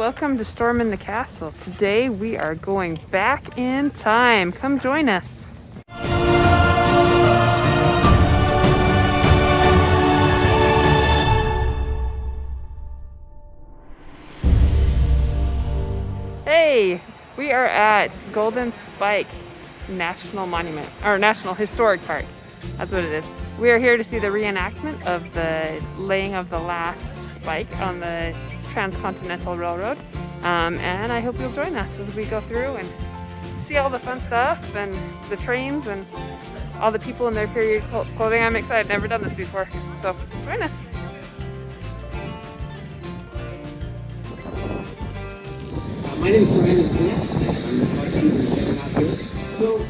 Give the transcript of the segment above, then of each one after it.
welcome to Stormin' the Castle. Today we are going back in time. Come join us. Hey, we are at Golden Spike National Monument, or National Historic Park. That's what it is. We are here to see the reenactment of the laying of the last spike on the Trans-Continental Railroad. And I hope you'll join us as we go through and see all the fun stuff and the trains and all the people in their period clothing. I'm excited, never done this before, so join us. My name is Brian Smith. I'm the park keeper out here. So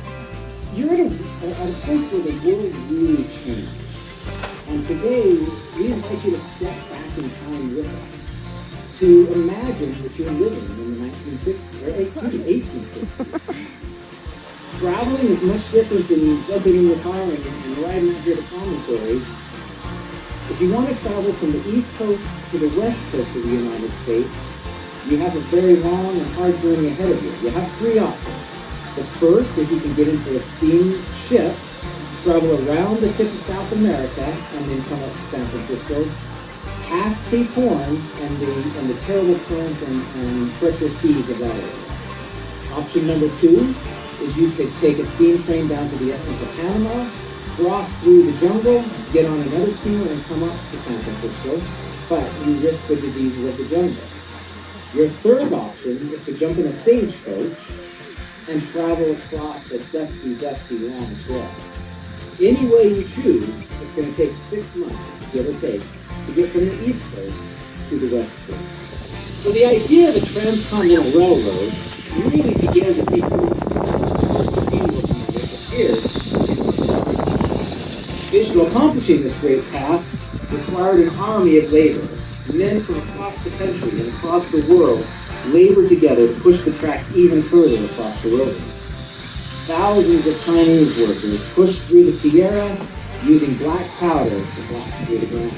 you're at a place where the world really changed. And today we invite you to step back in time with us to imagine that you're living in the 1860s. Traveling is much different than jumping in your car and riding out here to promontory. If you want to travel from the East Coast to the West Coast of the United States, you have a very long and hard journey ahead of you. You have three options. The first, if you can get into a steam ship, travel around the tip of South America, and then come up to San Francisco, past Cape Horn and the terrible currents and treacherous seas of that area. Option number two is you could take a steam train down to the essence of Panama, cross through the jungle, get on another steamer, and come up to San Francisco, but you risk the diseases of the jungle. Your third option is to jump in a stagecoach and travel across a dusty long trail. Any way you choose, it's going to take 6 months, give or take, to get from the East Coast to the West Coast. So the idea of the Trans-Continental Railroad really began to take roots when steamboat appeared. To accomplishing this great task required an army of labor. Men from across the country and across the world labored together to push the tracks even further across the wilderness. Thousands of Chinese workers pushed through the Sierra using black powder to blast through the ground.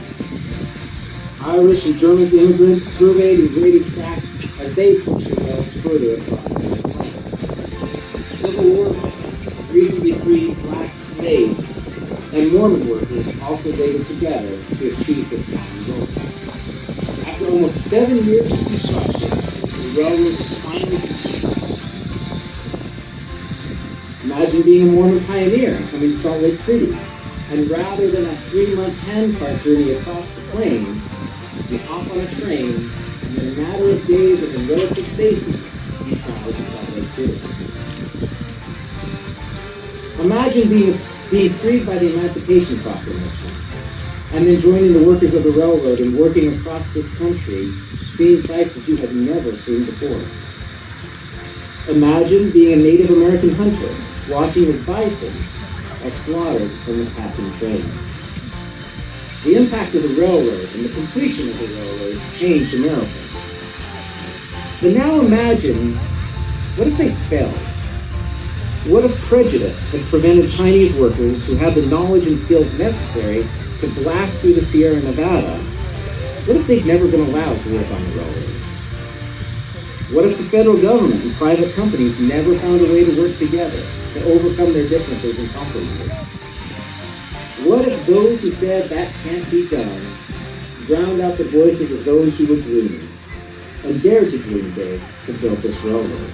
Irish and German immigrants surveyed and graded tracks as they pushed the rails further across the plains. Civil War recently freed black slaves and Mormon workers also labored together to achieve this common goal. After almost 7 years of construction, the railroad was finally completed. Imagine being a Mormon pioneer and coming to Salt Lake City, and rather than a 3-month handcart journey across the plains, you hop on a train, and in a matter of days and in relative safety, you travel to Salt Lake City. Imagine being freed by the Emancipation Proclamation, and then joining the workers of the railroad and working across this country, seeing sights that you had never seen before. Imagine being a Native American hunter, watching as bison are slaughtered from the passing train. The impact of the railroad and the completion of the railroad changed America. But now imagine, what if they failed? What if prejudice had prevented Chinese workers who had the knowledge and skills necessary to blast through the Sierra Nevada? What if they'd never been allowed to work on the railroad? What if the federal government and private companies never found a way to work together to overcome their differences and compromises? What if those who said that can't be done drowned out the voices of those who were dreaming and dared to dream big to build this railroad?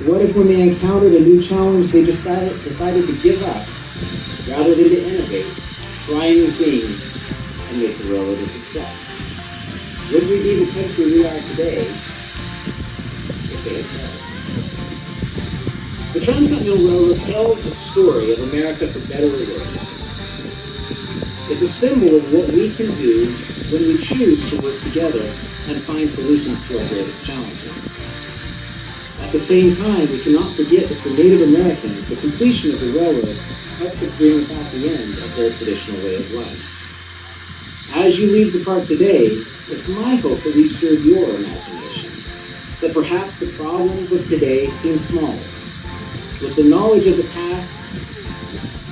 What if when they encountered a new challenge, they decided to give up rather than to innovate, try new things, and make the railroad a success? Would we be the country we are today if they had failed? The Trans-Continental Railroad tells the story of America for better or worse. It's a symbol of what we can do when we choose to work together and find solutions to our greatest challenges. At the same time, we cannot forget that for Native Americans, the completion of the railroad helped to bring about the end of their traditional way of life. As you leave the park today, it's my hope that we've stirred your imagination, that perhaps the problems of today seem small. With the knowledge of the past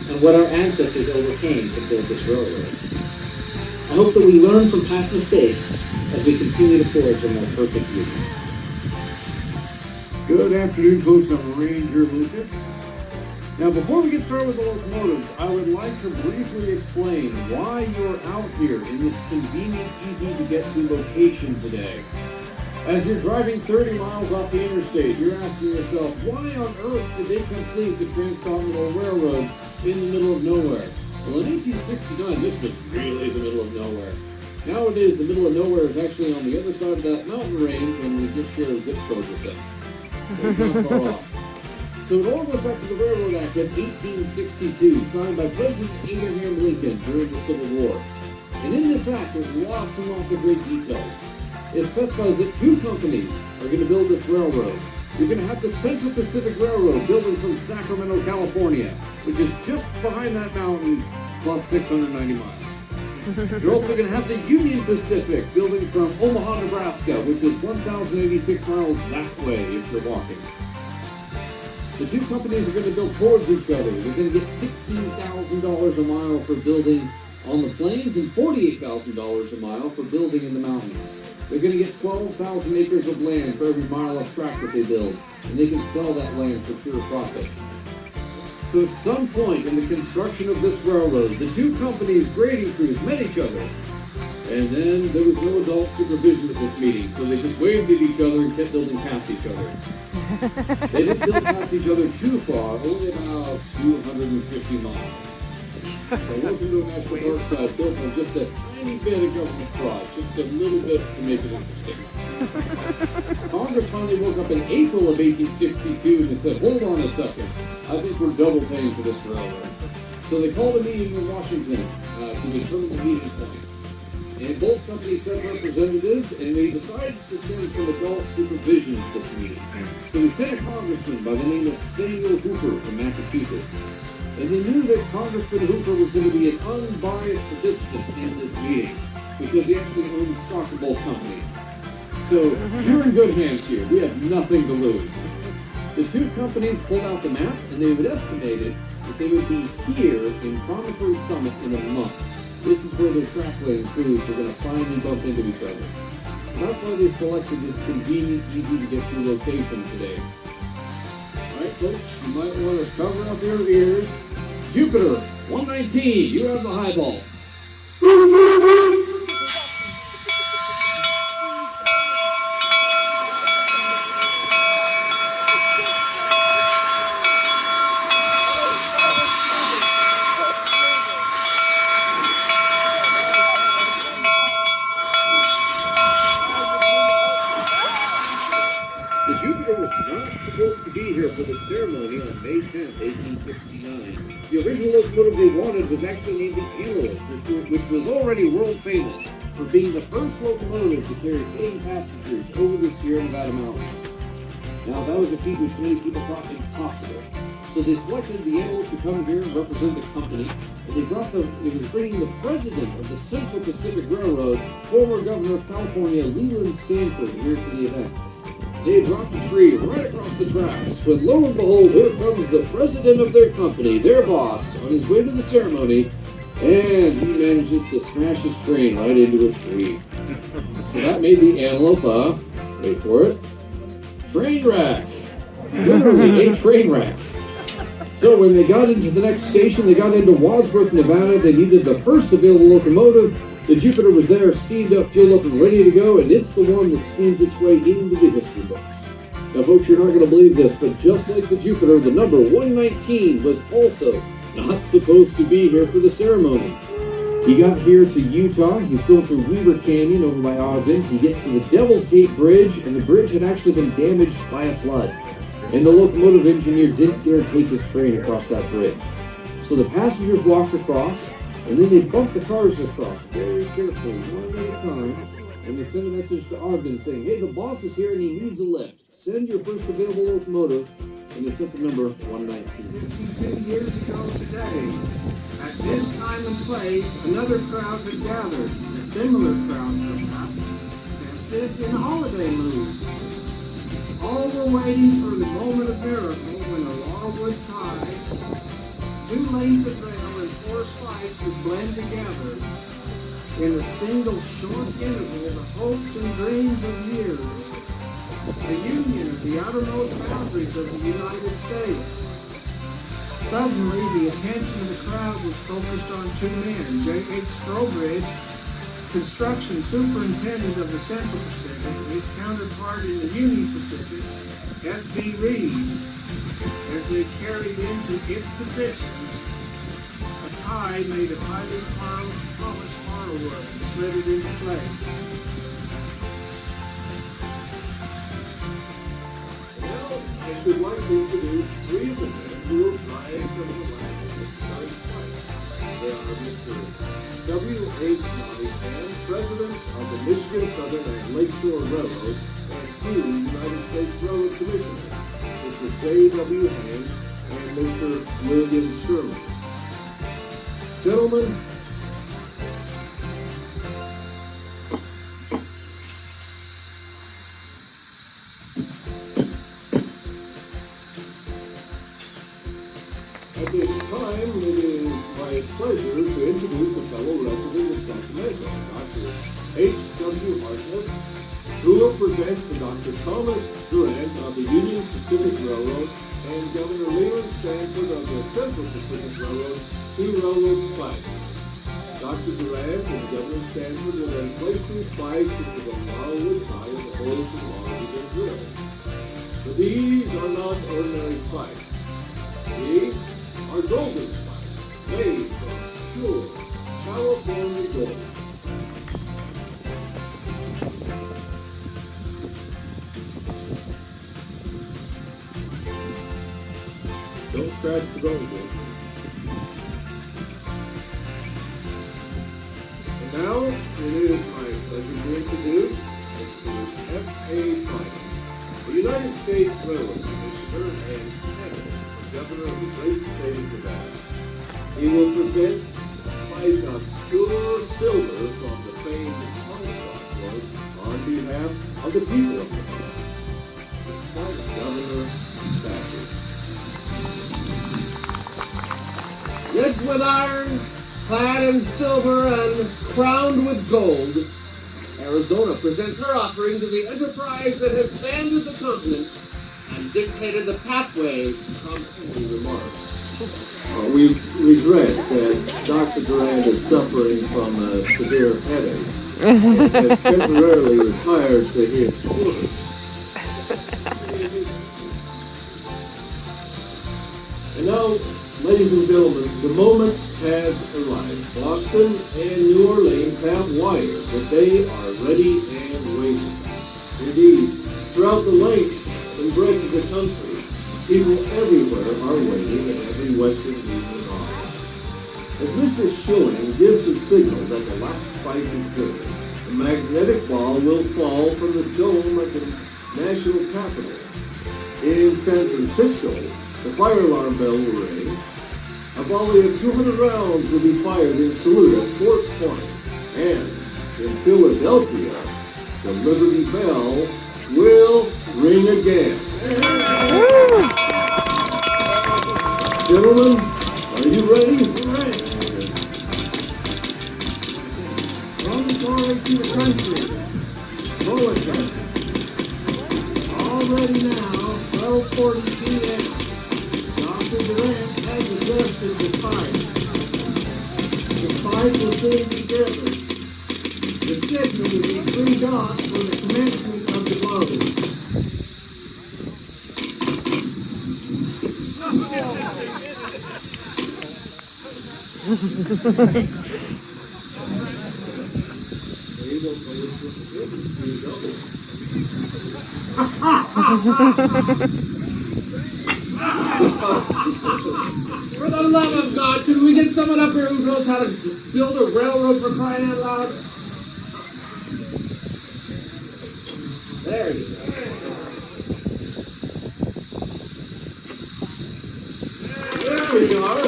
and what our ancestors overcame to build this railroad. I hope that we learn from past mistakes as we continue to forge a more perfect union. Good afternoon, folks. I'm Ranger Lucas. Now, before we get started with the locomotives, I would like to briefly explain why you're out here in this convenient, easy-to-get-to location today. As you're driving 30 miles off the interstate, you're asking yourself, why on earth did they complete the Trans-Continental Railroad in the middle of nowhere? Well, in 1869, this was really the middle of nowhere. Nowadays, the middle of nowhere is actually on the other side of that mountain range, and we just share a zip code with them. So it's not far off. So it all goes back to the Railroad Act of 1862, signed by President Abraham Lincoln during the Civil War. And in this act, there's lots and lots of great details. It specifies that two companies are going to build this railroad. You're going to have the Central Pacific Railroad building from Sacramento, California, which is just behind that mountain, plus 690 miles. You're also going to have the Union Pacific building from Omaha, Nebraska, which is 1,086 miles that way if you're walking. The two companies are going to build towards each other. They're going to get $16,000 a mile for building on the plains and $48,000 a mile for building in the mountains. They're going to get 12,000 acres of land for every mile of track that they build, and they can sell that land for pure profit. So at some point in the construction of this railroad, the two companies' grading crews met each other. And then there was no adult supervision at this meeting, so they just waved at each other and kept building past each other. They didn't build past each other too far, only about 250 miles. So welcome to a national park site built on just a tiny bit of government fraud, just a little bit to make it interesting. Congress finally woke up in April of 1862 and said, hold on a second, I think we're double paying for this railroad. So they called a meeting in Washington to determine the meeting point. And both companies sent representatives, and they decided to send some adult supervision to this meeting. So we sent a congressman by the name of Samuel Hooper from Massachusetts. And they knew that Congressman Hooper was going to be an unbiased participant in this meeting, because he actually owns stock of both companies. So you're in good hands here. We have nothing to lose. The two companies pulled out the map, and they would estimate that they would be here in Promontory Summit in a month. This is where their track lane crews are going to finally bump into each other. So that's why they selected this convenient, easy-to-get-to location today. Alright folks, you might want to cover up your ears. Jupiter, 119, you have the high ball. Supposed to be here for the ceremony on May 10th, 1869. The original locomotive they wanted was actually named the Antelope, which was already world famous for being the first locomotive to carry paying passengers over the Sierra Nevada mountains. Now, that was a feat which many people thought impossible. So they selected the Antelope to come here and represent the company, and it was bringing the president of the Central Pacific Railroad, former governor of California, Leland Stanford, here to the event. They dropped a tree right across the tracks, when lo and behold, here comes the president of their company, their boss, on his way to the ceremony, and he manages to smash his train right into a tree. So that made the Antelope, wait for it, train wreck. Literally a train wreck. So when they got into the next station, they got into Wadsworth, Nevada. They needed the first available locomotive. The Jupiter was there, steamed up, fueled up, and ready to go, and it's the one that steams its way into the history books. Now, folks, you're not going to believe this, but just like the Jupiter, the number 119 was also not supposed to be here for the ceremony. He got here to Utah. He's going through Weber Canyon over by Ogden. He gets to the Devil's Gate Bridge, and the bridge had actually been damaged by a flood. And the locomotive engineer didn't dare take his train across that bridge. So the passengers walked across, and then they bumped the cars across very carefully, one at a time, and they sent a message to Ogden saying, hey, the boss is here and he needs a lift. Send your first available locomotive, and they sent the number 119. 52 years ago today, at this time and place, another crowd had gathered, a similar crowd perhaps, festive in holiday mood. All were waiting for the moment of miracle when a logwood tie, two lanes of rail and four slides would blend together, In a single short interval, the hopes and dreams of years, the union of the outermost boundaries of the United States. Suddenly, the attention of the crowd was focused on two men, J.H. Strobridge, construction superintendent of the Central Pacific, and his counterpart in the Union Pacific, S.B. Reed. As they carried into its position, a tie made of highly polished hardwood and slid it into place. Now, I should like to introduce three of the men who will drive some of the last exercise flights. They are Mr. W.H. Nottingham, President of the Michigan Southern and Lakeshore Railroad, and two United States Railroad Commissioners, Mr. J.W. Haynes and Mr. William Sherman. Gentlemen, at this time, it is my pleasure to introduce a fellow resident of Sacramento, Dr. H.W. Hartnett, who will present to Dr. Thomas Durant of the Union Pacific Railroad and Governor Leland Stanford of the Central Pacific Railroad, two railroad spikes. Dr. Durant and Governor Stanford will then place these spikes into the wildwood tie of the holes and logs have been drilled. But these are not ordinary spikes. These are golden spikes, made from pure California gold. Don't scratch the gold, boys. And now, it is my pleasure to introduce Mr. F.A. Pike, the United States Railroad Commissioner and candidate for Governor of the great state of Nevada. He will present a spike of pure silver from the famed Comstock Road on behalf of the people of Nevada. Governor Stafford. Lit with iron, clad in silver, and crowned with gold, Arizona presents her offering to the enterprise that has expanded the continent and dictated the pathway from any remarks. We regret that Dr. Durant is suffering from a severe headache and has temporarily retired to his quarters. And now, ladies and gentlemen, the moment has arrived. Boston and New Orleans have wired that they are ready and waiting. Indeed, throughout the length and breadth of the country, people everywhere are waiting in every Western Union office. As Mr. Schilling gives the signal that the last spike is driven, the magnetic ball will fall from the dome at the National Capitol. In San Francisco, the fire alarm bell will ring. A volley of 200 rounds will be fired in salute at Fort Point. And in Philadelphia, the Liberty Bell will ring again. Gentlemen, are you ready? We're ready. Long glory to the country. Bulletin. Already now, 12:40 p.m. Dr. Durant has adjusted the spike. The spike will soon be driven. The signal will be 3 dots for the commencement of the blow. For the love of God, can we get someone up here who knows how to build a railroad for crying out loud? There you go. There we are.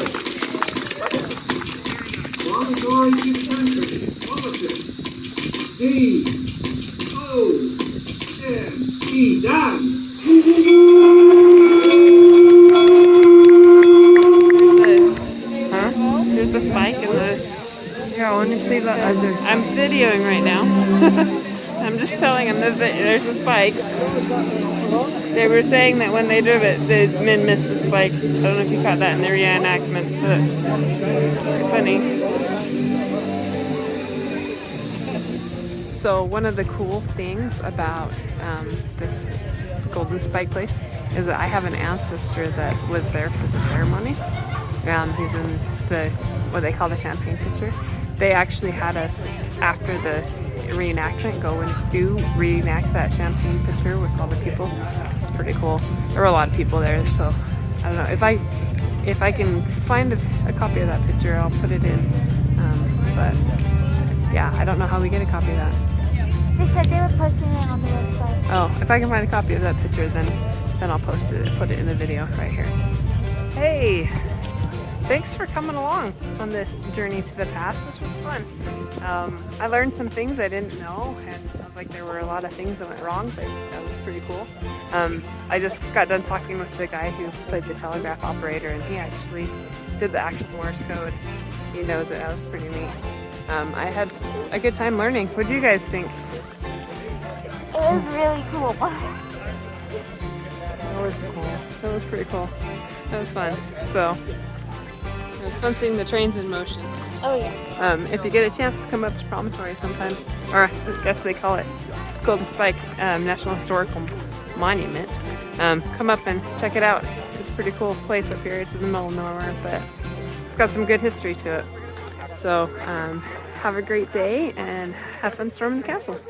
Long glory to the country. Bulletin. D-O-N-E. Done. Here's the spike and the. Yeah, I want to see that. I'm videoing right now. I'm just telling them that there's a spike. They were saying that when they drove it, the men missed the spike. I don't know if you caught that in the reenactment, but it's funny. So one of the cool things about this Golden Spike place is that I have an ancestor that was there for the ceremony. He's in the, what they call the champagne pitcher. They actually had us, after the reenactment, go and reenact that champagne pitcher with all the people. It's pretty cool. There were a lot of people there, so I don't know. If I can find a copy of that picture, I'll put it in. But yeah, I don't know how we get a copy of that. They said they were posting it on the website. Oh, if I can find a copy of that picture, then I'll post it, put it in the video right here. Hey, thanks for coming along on this journey to the past. This was fun. I learned some things I didn't know, and it sounds like there were a lot of things that went wrong, but that was pretty cool. I just got done talking with the guy who played the telegraph operator, and he actually did the actual Morse code. He knows it. That was pretty neat. I had a good time learning. What do you guys think? It was really cool. That was cool. That was pretty cool. That was fun. So it was fun seeing the trains in motion. Oh yeah. If you get a chance to come up to Promontory sometime, or I guess they call it Golden Spike National Historical Monument, come up and check it out. It's a pretty cool place up here. It's in the middle of nowhere, but it's got some good history to it. So have a great day and have fun storming the castle.